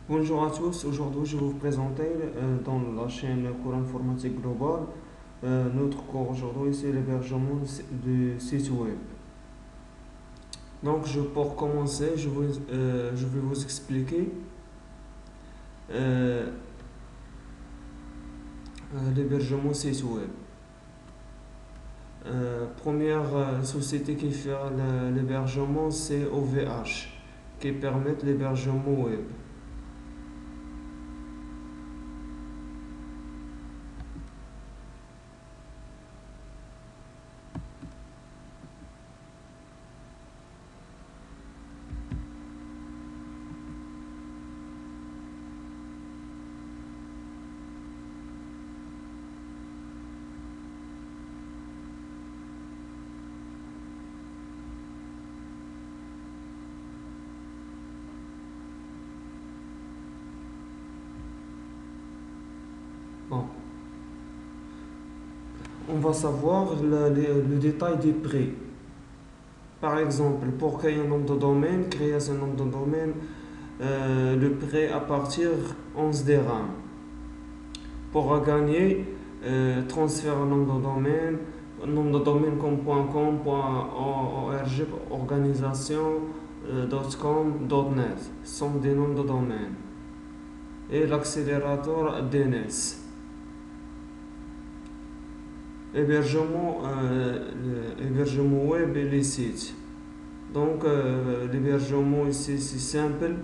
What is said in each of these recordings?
Bonjour à tous, aujourd'hui je vais vous présenter dans la chaîne Cours informatique global. Notre cours aujourd'hui c'est l'hébergement de sites web. Donc pour commencer, je vais vous expliquer euh, l'hébergement site web. Première société qui fait l'hébergement c'est OVH qui permet l'hébergement web. Bon, on va savoir le détail des prix. Par exemple, pour créer un nom de domaine, créer ce nom de domaine, le prix à partir 11 dirhams. Pour gagner, transfert un nom de domaine, nom de domaine comme .com, .org, organisation, .com, .net sont des noms de domaine. Et l'accélérateur DNS. Hébergement web et les sites. Donc l'hébergement ici c'est simple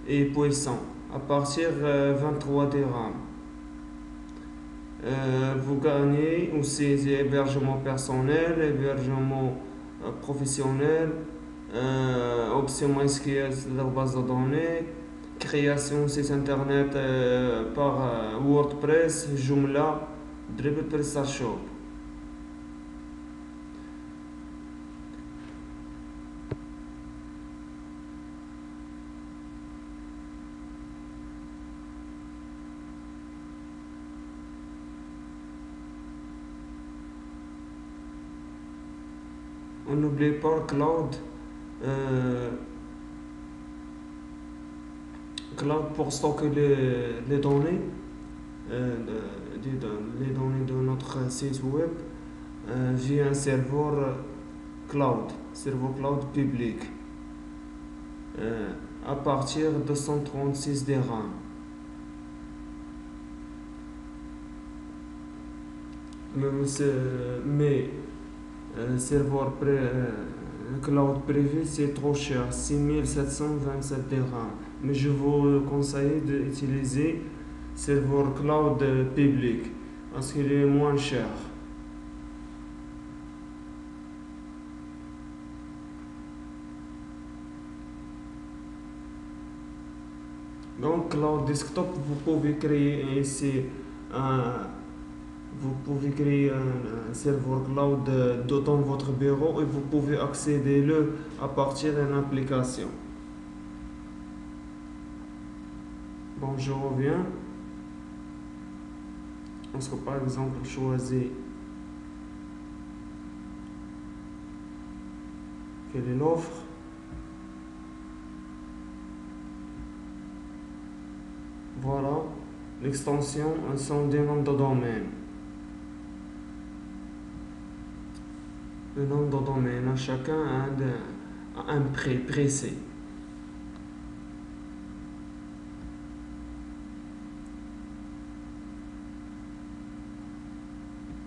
et puissant. À partir 23 dirhams. Vous gagnez aussi des hébergements personnels, hébergements professionnels, option MySQL de la base de données, création de site internet par WordPress, Joomla, Drupal PrestaShop. On n'oublie pas Cloud. euh, Cloud pour stocker les données, euh, les données de notre site web via un serveur cloud public euh, à partir de 136 dirhams. Mais serveur cloud privé c'est trop cher, 6727 dirhams. Mais je vous conseille d'utiliser serveur cloud public parce qu'il est moins cher. Donc cloud desktop, un, vous pouvez créer un serveur cloud dans votre bureau et vous pouvez accéder le à partir d'une application. Bon, je reviens. Parce que par exemple, choisis quelle est l'offre. Voilà, l'extension sont des noms de domaine. Le nom de domaine, chacun a un prix précis.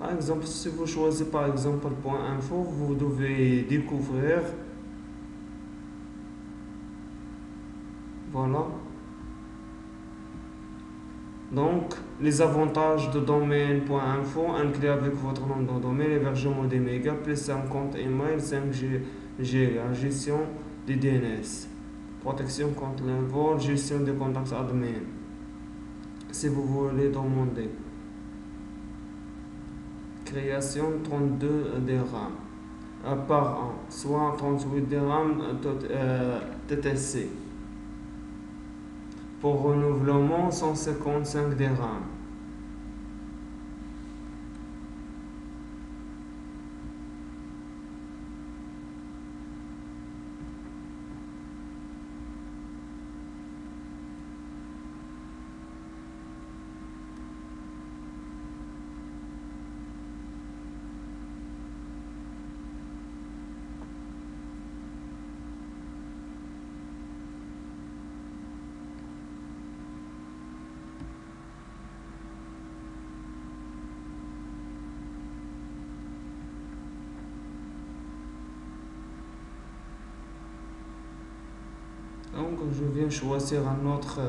Par exemple, si vous choisissez par exemple .info, vous devez découvrir, voilà, donc les avantages de domaine.info inclus avec votre nom de domaine, hébergement des mégas, plus un compte email, 5G, gestion des DNS, protection contre le vol, gestion des contacts admin, si vous voulez demander. Création 32 dirhams par an, soit 38 dirhams TTC. Pour renouvellement, 155 dirhams. je viens choisir un autre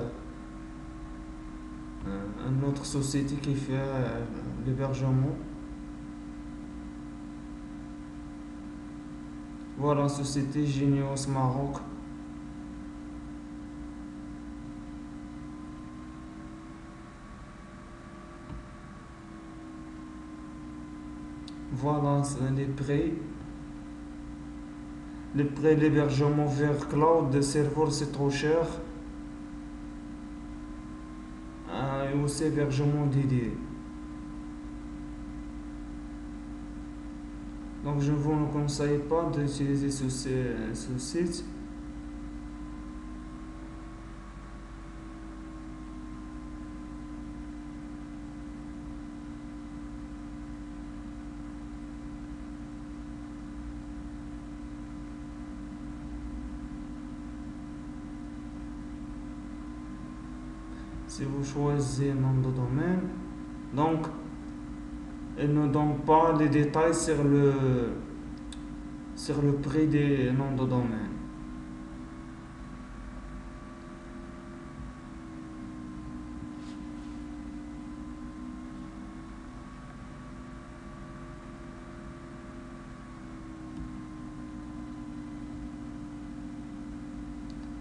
société qui fait l'hébergement. Voilà, société Genius Maroc. Voilà, c'est les prix. Les prix d'hébergement vers cloud de serveur, c'est trop cher. Et aussi hébergement dédié. Donc je ne vous conseille pas d'utiliser ce site. Si vous choisissez un nom de domaine, donc elle ne donne pas les détails sur le prix des noms de domaine.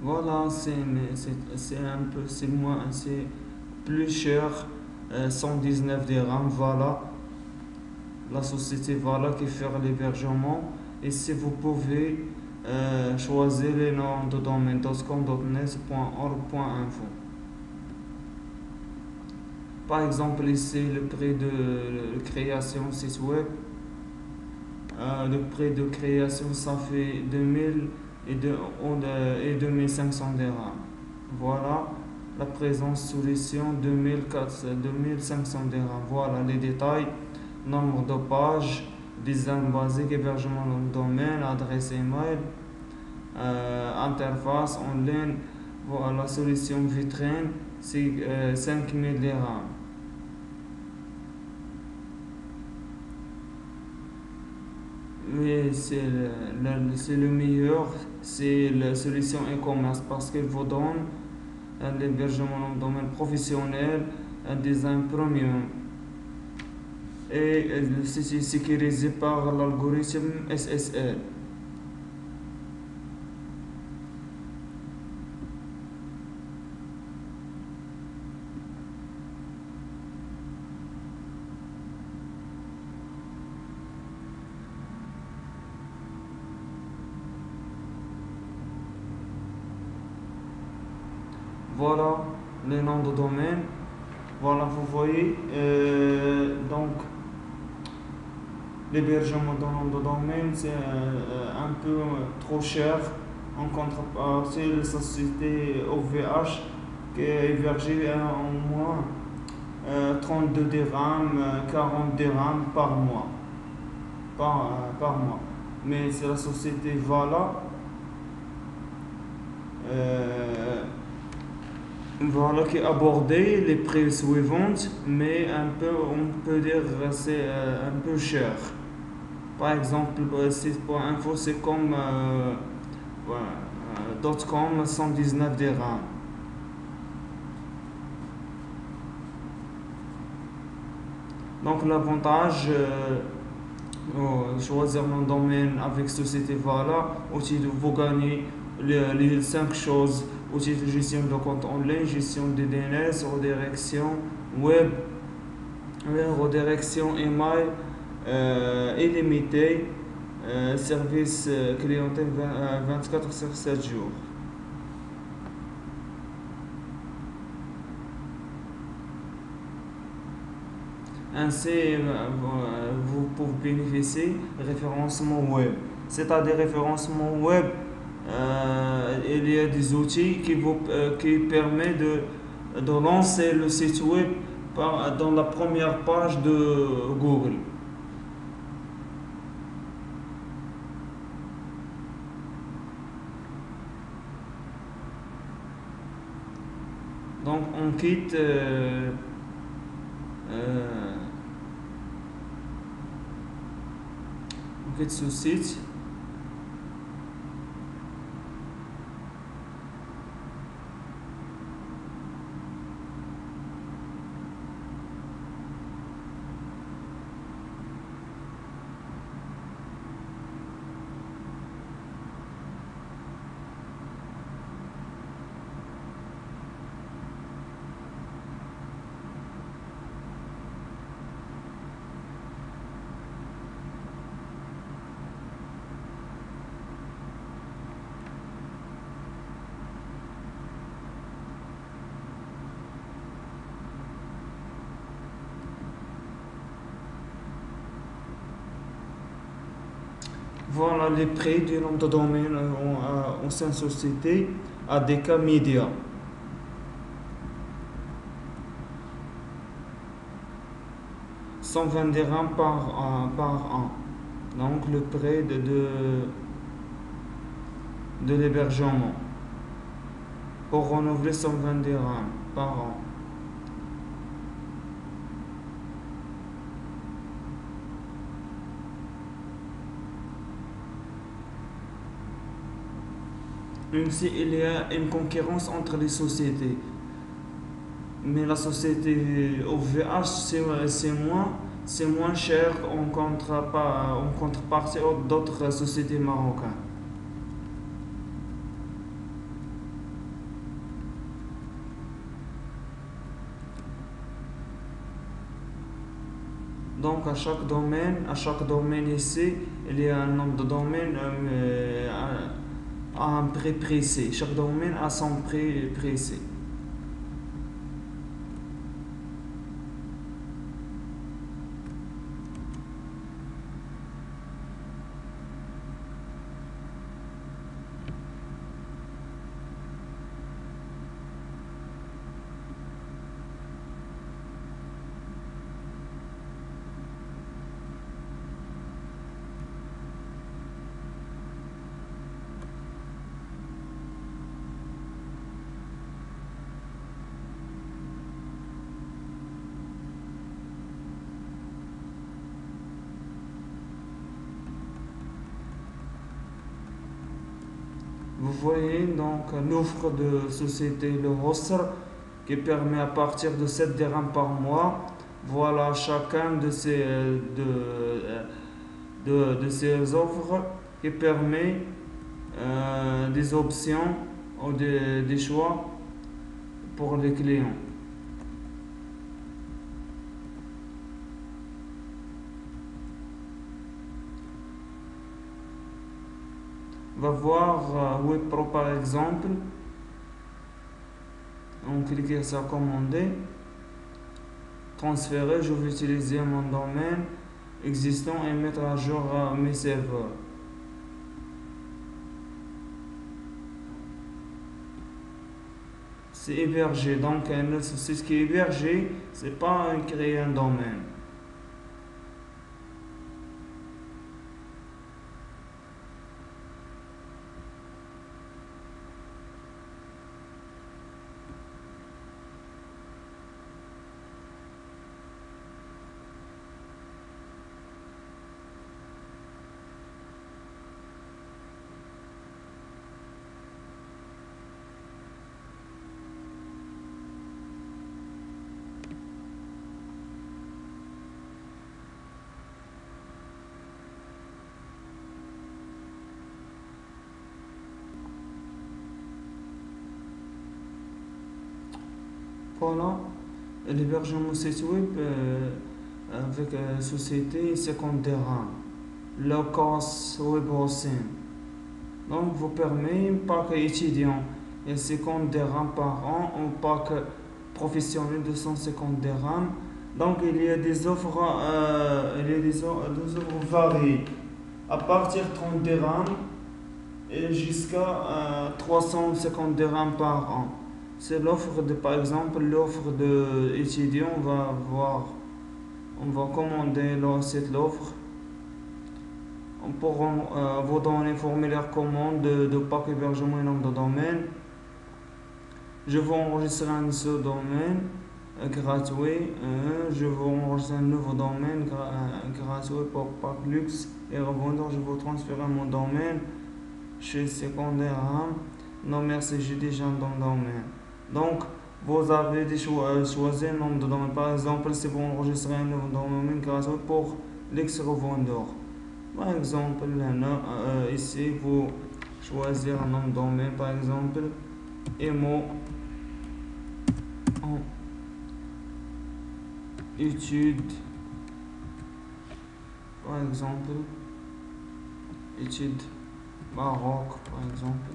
Voilà, c'est un peu, c'est plus cher, 119 dirhams, voilà, la société voilà qui fait l'hébergement. Et si vous pouvez choisir les noms de domaine .com, .net, .org.info. Par exemple, ici, le prix de création site web, le prix de création, ça fait 2000 et 2500 dirhams. Voilà, la présence solution 2500 dirhams. Voilà les détails, nombre de pages, design basique, hébergement de domaine, adresse email, interface en ligne. Voilà, la solution vitrine, c'est 5000 dirhams. Mais c'est le meilleur, c'est la solution e-commerce parce qu'elle vous donne un hébergement dans le domaine professionnel, un design premium et c'est sécurisé par l'algorithme SSL. Voilà les noms de domaine. Voilà, vous voyez. Donc, l'hébergement dans le nom de domaine, c'est un peu trop cher. En contrepartie, la société OVH qui est hébergée en moins 32 dirhams, 40 dirhams par mois. Par mois. Mais c'est la société Vala. Voilà qui abordait les prix suivants, mais on peut dire c'est un peu cher. Par exemple, site.info, c'est comme .com, 119 dirhams. Donc l'avantage, choisir mon domaine avec Société Voilà, aussi de vous gagner les 5 choses, aussi de gestion de compte en ligne, gestion de DNS, redirection web, redirection email illimité, service clientèle 24 sur 7 jours. Ainsi, vous pouvez bénéficier de référencement web. C'est-à-dire référencement web, il y a des outils qui permettent de lancer le site web dans la première page de Google. Donc on quitte ce site. Voilà les prix du nom de domaine en sein société à des cas médias. 120 dirhams par an. Donc le prix de l'hébergement pour renouveler 120 dirhams par an. Même si il y a une concurrence entre les sociétés. Mais la société OVH, c'est moins cher en contrepartie d'autres sociétés marocaines. Donc à chaque domaine ici, il y a un nombre de domaines à un prix précis. Chaque domaine a son prix précis. Vous voyez donc l'offre de société Le Hosr qui permet à partir de 7 dirhams par mois. Voilà chacun de ces offres qui permet des options ou des choix pour les clients. On va voir WebPro par exemple. On clique sur commander, transférer. Je vais utiliser mon domaine existant et mettre à jour mes serveurs. C'est hébergé, donc c'est ce qui est hébergé, c'est pas créer un domaine. Voilà, l'hébergement site web avec société 50 dirhams. Low cost web hosting. Donc, vous permet pack étudiant et 50 dirhams par an, un pack professionnel de 150 dirhams. Donc, il y a des offres, des offres variées. À partir de 30 dirhams et jusqu'à 350 dirhams par an. C'est l'offre de, par exemple, l'offre de étudiant, on va commander cette offre. On pourra vous donner formulaire commande de pack hébergement et nom de domaine. Je vais enregistrer un seul domaine gratuit. Je vais enregistrer un nouveau domaine gratuit pour pack luxe et revendeur. Je vais transférer mon domaine chez secondaire. Non merci, j'ai déjà un domaine. Donc, vous avez choisi un nombre de domaines. Par exemple, si vous enregistrez un nouveau domaine gratuit pour l'ex-revendeur. Par exemple, ici, vous choisissez un nom de domaine. Par exemple, EMO en études. Par exemple, études Maroc, par exemple.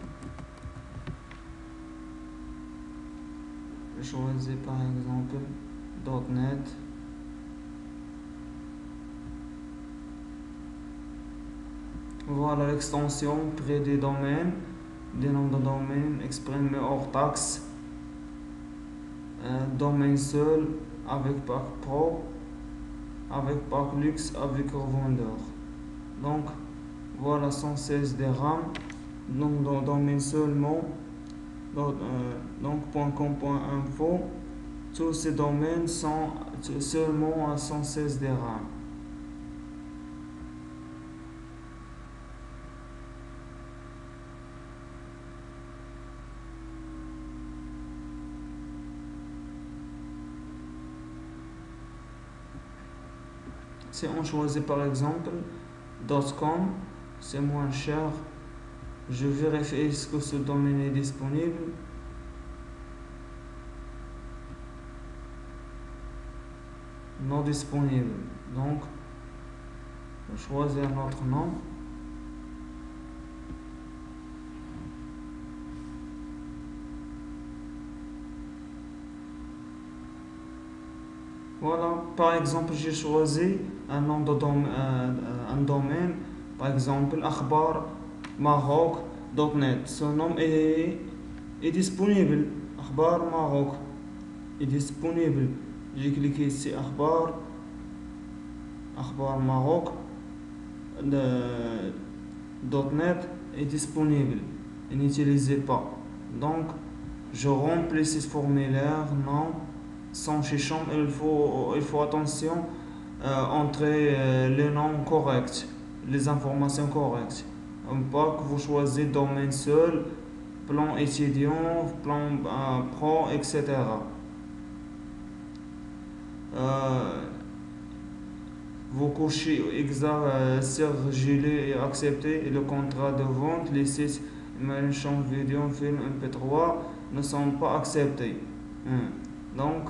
Je choisis par exemple .NET. Voilà l'extension près des domaines, des noms de domaine exprimés hors taxe, un domaine seul avec pack pro, avec pack luxe, avec revendeur. Donc voilà 116 dirhams, nom de domaine seulement, donc .com.info. Tous ces domaines sont seulement à 116 dirhams. Si on choisit par exemple .com, c'est moins cher. Je vérifie est-ce que ce domaine est disponible. Non disponible. Donc, je choisis un autre nom. Voilà, par exemple, j'ai choisi un nom de un domaine, par exemple, akhbarmaroc.net. Ce nom est disponible. Akhbar Maroc est disponible. J'ai cliqué ici, Akhbar Maroc, .net est disponible et n'utilisez pas. Donc, je remplis ce formulaire, non, sans chichon, il faut attention, entrer les noms corrects, les informations correctes. Pas que vous choisissez domaine seul, plan étudiant, plan pro, etc. Euh, vous cochez gilet et accepter le contrat de vente. Les sites marchands vidéo, film, MP3 ne sont pas acceptés. Donc,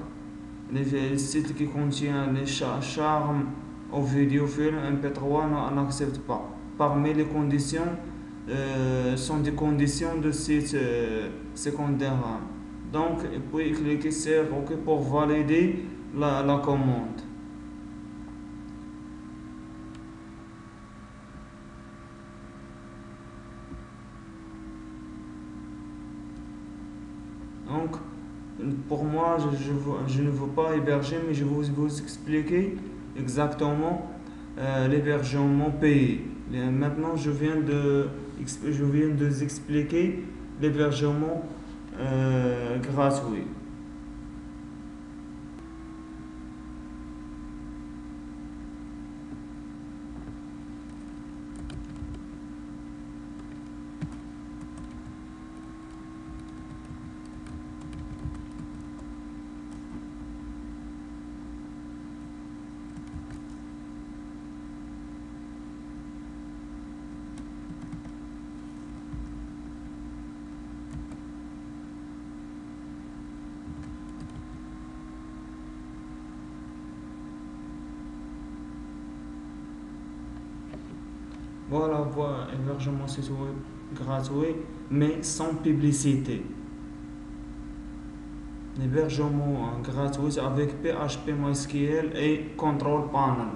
les sites qui contiennent les charmes aux vidéos, films, MP3 n'acceptent pas. Parmi les conditions, sont des conditions de site secondaire. Donc, puis cliquez sur OK pour valider la commande. Donc, pour moi, je ne veux pas héberger, mais je vais vous expliquer exactement l'hébergement payé. Maintenant, je viens de vous expliquer l'hébergement gratuit. Voilà, hébergement site web gratuit, mais sans publicité. L'hébergement gratuit avec PHP, MySQL et Control Panel,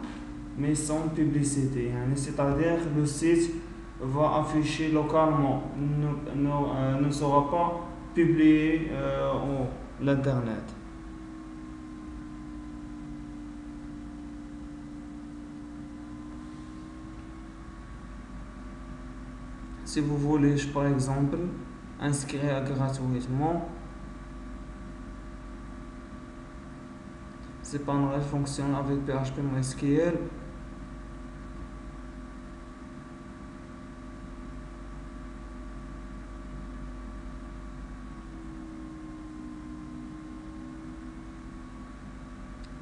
mais sans publicité. C'est-à-dire que le site va afficher localement, ne sera pas publié sur l'internet. Si vous voulez, par exemple, inscrire gratuitement, ce panel fonctionne avec PHP MySQL.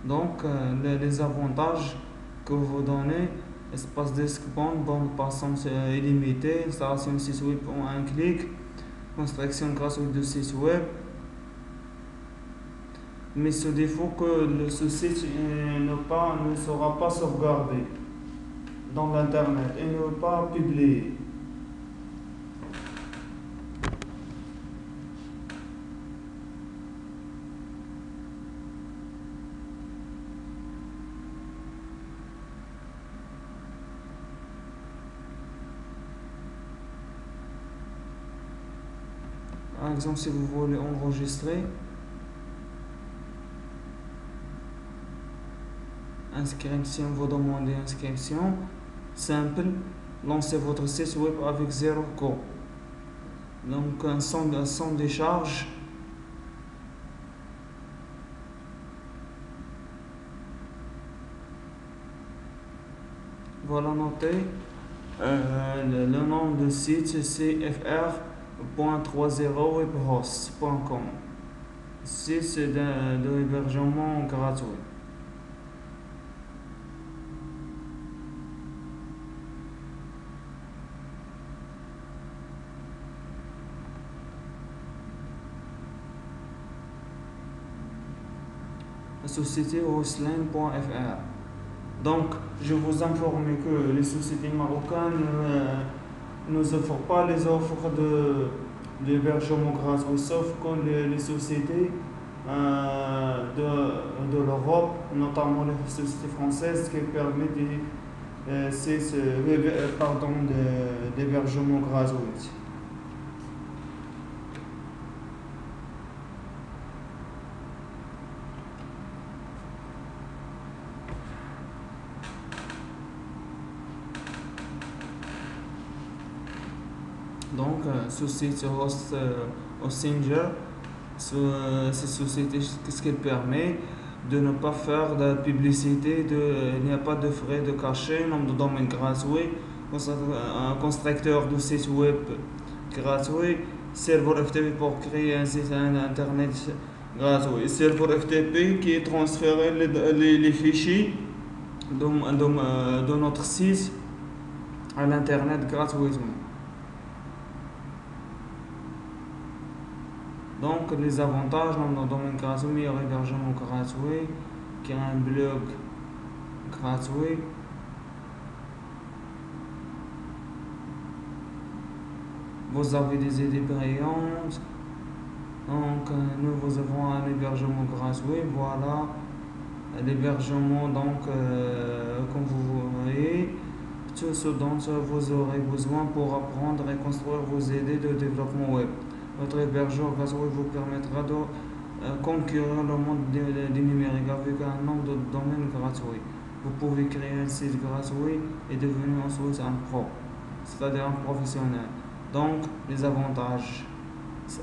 Donc, les avantages que vous donnez: espace disque bande passante illimitée, installation de site web en un clic, construction gratuite de site web. Mais ce défaut que ce site ne sera pas sauvegardé dans l'internet et ne pas publié. Par exemple, si vous voulez enregistrer, inscription, vous demandez inscription, simple, lancez votre site web avec zéro coût. Donc, sans décharge. Voilà noté. Le nom de site c'est fr.30webhost.com. Site d'hébergement gratuit. La société hostline.fr. Donc, je vous informe que les sociétés marocaines ne nous offrent pas les offres d'hébergement gratuit, sauf quand les sociétés de l'Europe, notamment les sociétés françaises, qui permettent d'hébergement gratuit. Donc, société Hostinger, cette société, qu'est-ce qu'elle permet? De ne pas faire de publicité, il n'y a pas de frais de cachet, nom de domaine gratuit, un constructeur de site web gratuit, serveur FTP pour créer un site internet gratuit, serveur FTP qui transfère les fichiers de notre site à l'internet gratuitement. Donc, les avantages dans le domaine gratuit, meilleur hébergement gratuit, qui a un blog gratuit. Vous avez des idées brillantes. Donc, nous vous avons un hébergement gratuit. Voilà l'hébergement, donc, comme vous voyez, tout ce dont vous aurez besoin pour apprendre et construire vos idées de développement web. Votre hébergeur gratuit vous permettra de concurrencer le monde du numérique avec un nombre de domaines gratuits. Vous pouvez créer un site gratuit et devenir ensuite un pro, c'est-à-dire un professionnel. Donc, les avantages: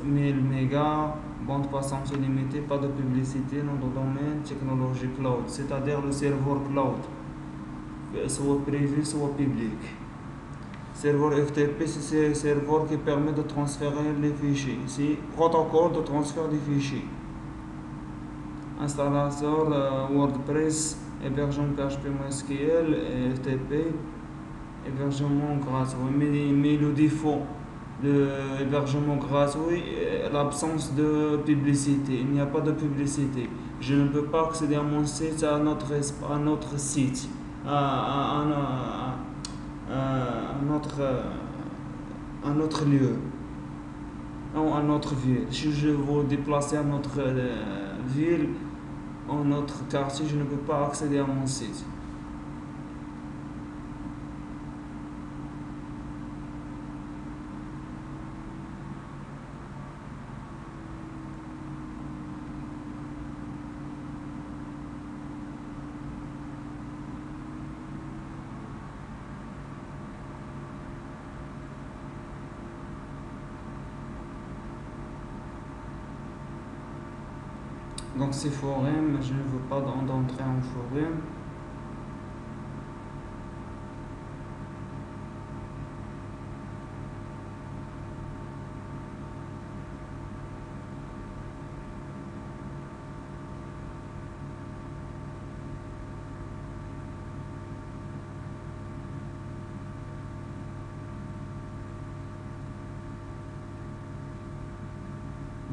1000 mégas, bande passante illimitée, pas de publicité, nom de domaine, technologie cloud, c'est-à-dire le serveur cloud, soit privé, soit public. Serveur FTP, c'est un serveur qui permet de transférer les fichiers. C'est protocole de transfert des fichiers. Installateur WordPress, hébergement PHP MySQL et FTP, hébergement gratuit. Mais le défaut de l'hébergement gratuit est l'absence de publicité. Il n'y a pas de publicité. Je ne peux pas accéder à mon site, à notre site, à notre lieu, non, à notre ville. Si je veux déplacer à notre ville, à notre quartier, je ne peux pas accéder à mon site. Donc c'est forum, je ne veux pas d'entrer en forum.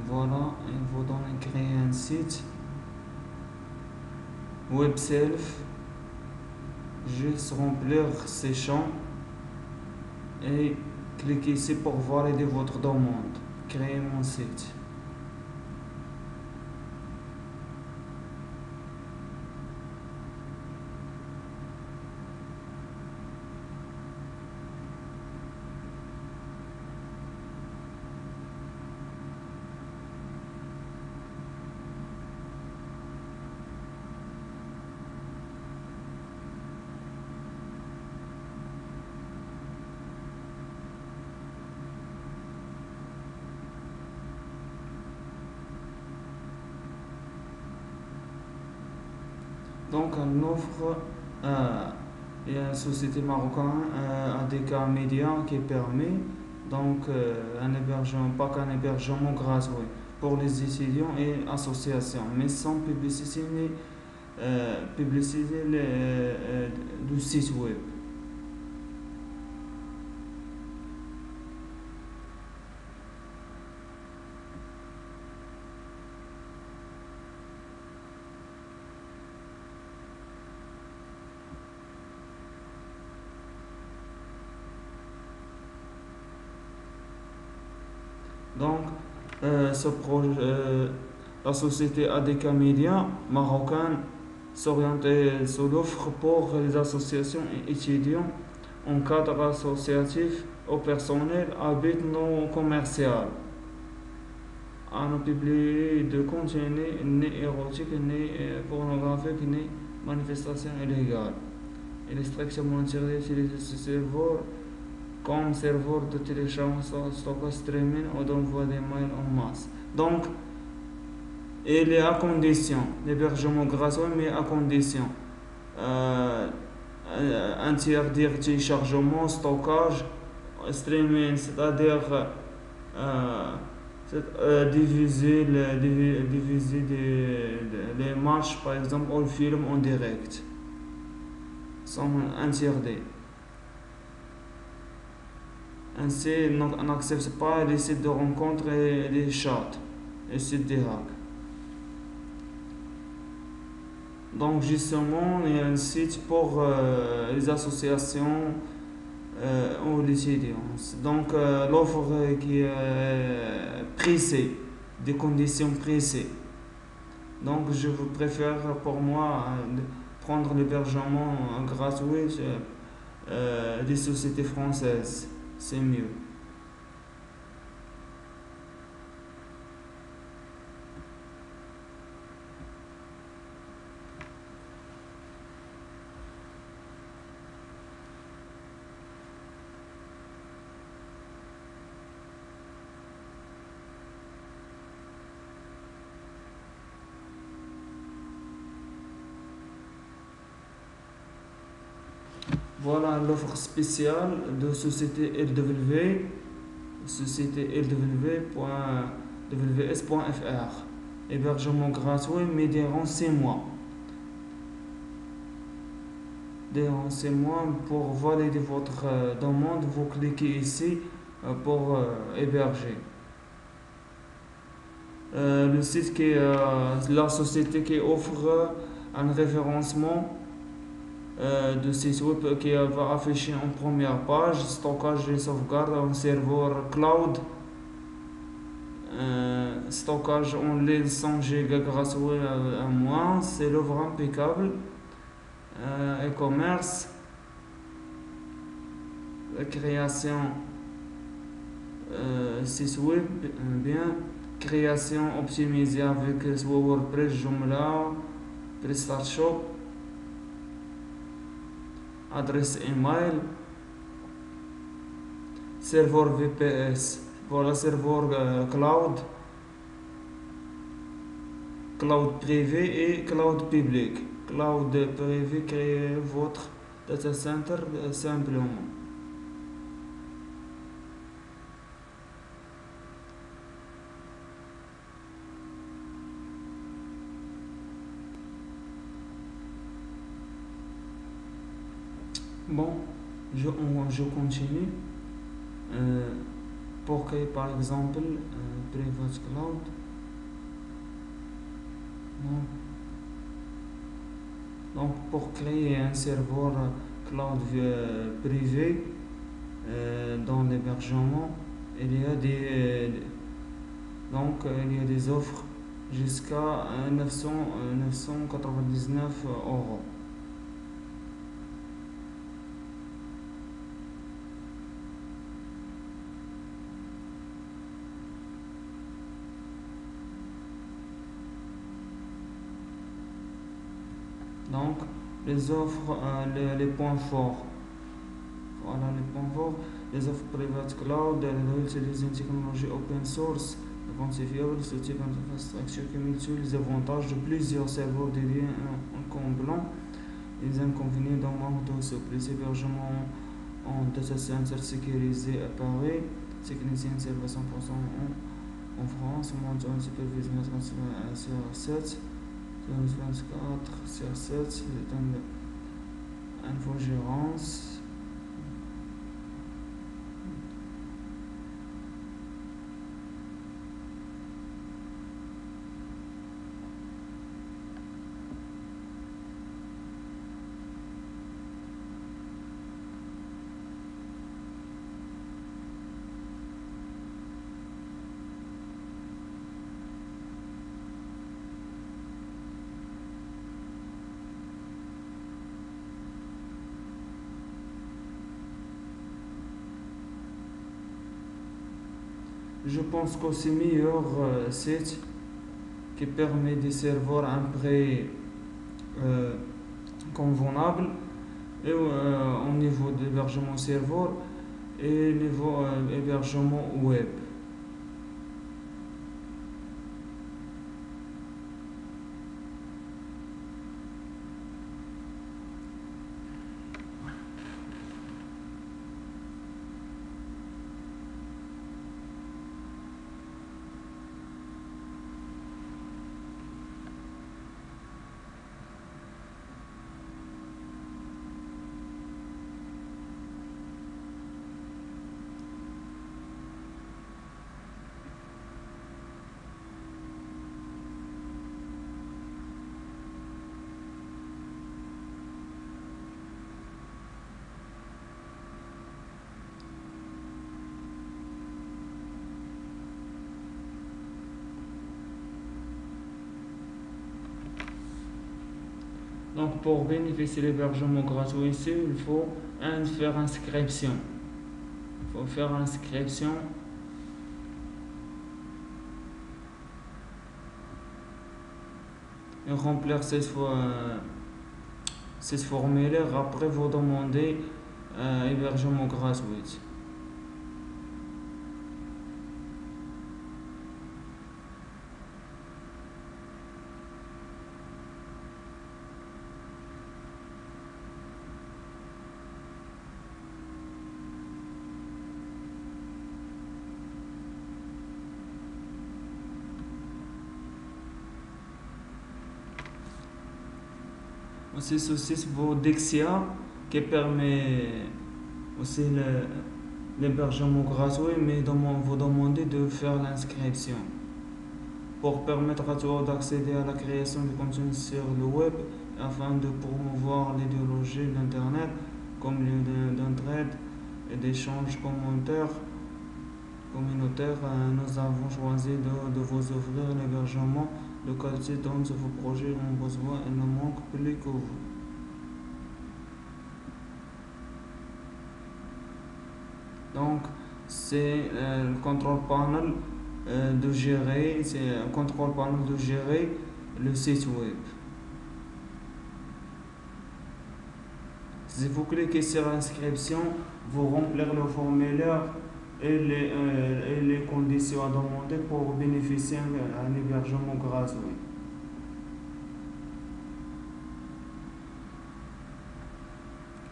Voilà, il vous donne créer un site web self, juste remplir ces champs et cliquez ici pour valider votre demande. Créer mon site. Donc, on offre il y a une société marocaine, ADK Media, qui permet donc un hébergement, pas qu'un hébergement gratuit pour les étudiants et associations, mais sans publicité du site web. Donc, ce projet, la société ADK Media marocaine s'oriente sur l'offre pour les associations et étudiants en cadre associatif au personnel à but non commercial, à ne publier de contenu ni érotique, ni pornographique, ni manifestation illégale. Il est strictement interdit d'utiliser ce serveur comme serveur de téléchargement, stockage, streaming ou d'envoi des mails en masse. Donc, il est à condition, l'hébergement gratuit, mais à condition euh, interdire téléchargement, stockage, streaming, c'est-à-dire euh, diviser, diviser les matchs, par exemple, ou le film en direct, sont interdits. Ainsi, on n'accepte pas les sites de rencontres et les chats, les sites de hack. Donc, justement, il y a un site pour les associations ou les étudiants. Donc, l'offre qui est pressée, des conditions pressées. Donc, je préfère pour moi prendre l'hébergement gratuit des sociétés françaises. C'est mieux. Voilà l'offre spéciale de société LW, société lw.ws.fr. Hébergement gratuit, mais durant 6 mois. Durant 6 mois, pour valider votre demande, vous cliquez ici pour héberger. Le site qui est la société qui offre un référencement de site web qui va afficher en première page stockage et sauvegarde en serveur cloud, stockage en ligne 100 Go gratuit à mois, c'est l'offre impeccable, e-commerce, création site web bien, création optimisée avec soit WordPress, Joomla, PrestaShop, adresse email, serveur VPS, voilà serveur cloud privé et cloud public. Cloud privé, créez votre data center simplement. Bon, je continue. Euh, pour créer par exemple Private Cloud. Donc, pour créer un serveur cloud privé dans l'hébergement, il y a il y a des offres jusqu'à 999 €. Donc, les offres, les points forts. Voilà les points forts. Les offres private cloud, elles utilisent une technologie open source quantifiable. Ce type d'infrastructure cumule les avantages de plusieurs serveurs dédiés en comblant les inconvénients d'un manque de souplesse. Hébergement en data center sécurisé à Paris, technicien serveur 100% en France, monte en supervision sur 7, sur 24 sur 7, infogérance. Je pense que c'est meilleur site qui permet des serveurs à un prix euh, convenable et au niveau d'hébergement serveur et niveau hébergement web. Donc pour bénéficier de l'hébergement gratuit ici, il faut faire inscription. Il faut faire inscription. Et remplir ces formulaires. Après, vous demandez hébergement gratuit. Aussi, ceci pour Dexia qui permet aussi l'hébergement gratuit, mais vous demandez de faire l'inscription pour permettre à toi d'accéder à la création de contenu sur le web afin de promouvoir l'idéologie d'Internet comme lieu d'entraide et d'échange communautaire. Nous avons choisi de vous offrir l'hébergement de qualité dont vos projets ont besoin et ne manquent plus que vous. Donc, c'est le contrôle panel de gérer, c'est un contrôle panel de gérer le site web. Si vous cliquez sur l'inscription, vous remplir le formulaire et les conditions à demander pour bénéficier d'un hébergement gratuit.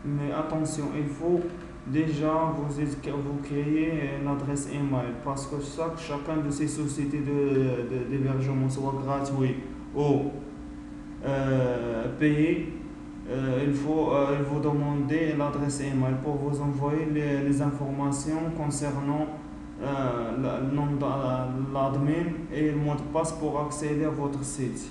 Mais attention, il faut déjà vous créer une adresse email parce que chacun de ces sociétés d'hébergement, soit gratuit ou payé, il faut vous demander l'adresse email pour vous envoyer les informations concernant le nom de l'admin et le mot de passe pour accéder à votre site.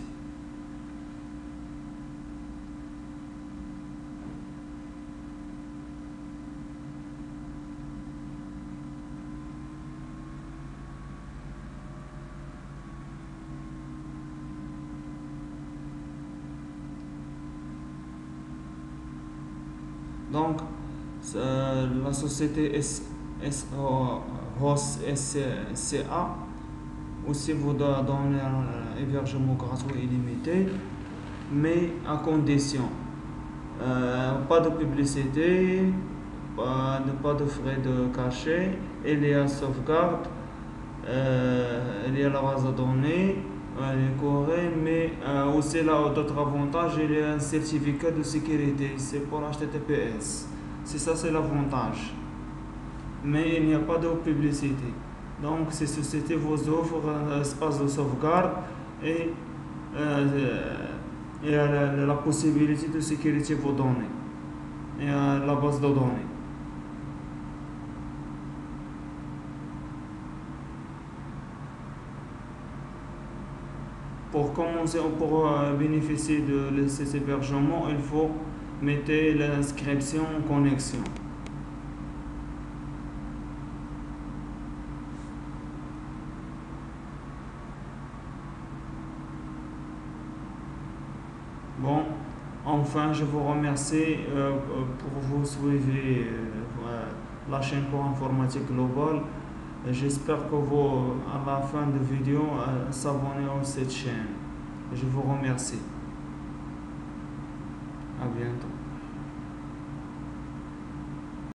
Donc, la société HOS SCA aussi vous donne un hébergement gratuit illimité, mais à condition pas de publicité, pas de frais de cachet, il y a sauvegarde, il y a la base de données, elle est correcte, mais aussi là, d'autres avantages, il y a un certificat de sécurité, c'est pour HTTPS. C'est ça, c'est l'avantage. Mais il n'y a pas de publicité. Donc, ces sociétés vous offrent un espace de sauvegarde et il y a la possibilité de sécuriser vos données et la base de données. Pour commencer, pour bénéficier de cet hébergement, il faut mettre l'inscription en connexion. Bon, enfin, je vous remercie pour vous suivre la chaîne pour informatique globale. J'espère que vous, à la fin de la vidéo, s'abonner à cette chaîne. Je vous remercie. À bientôt.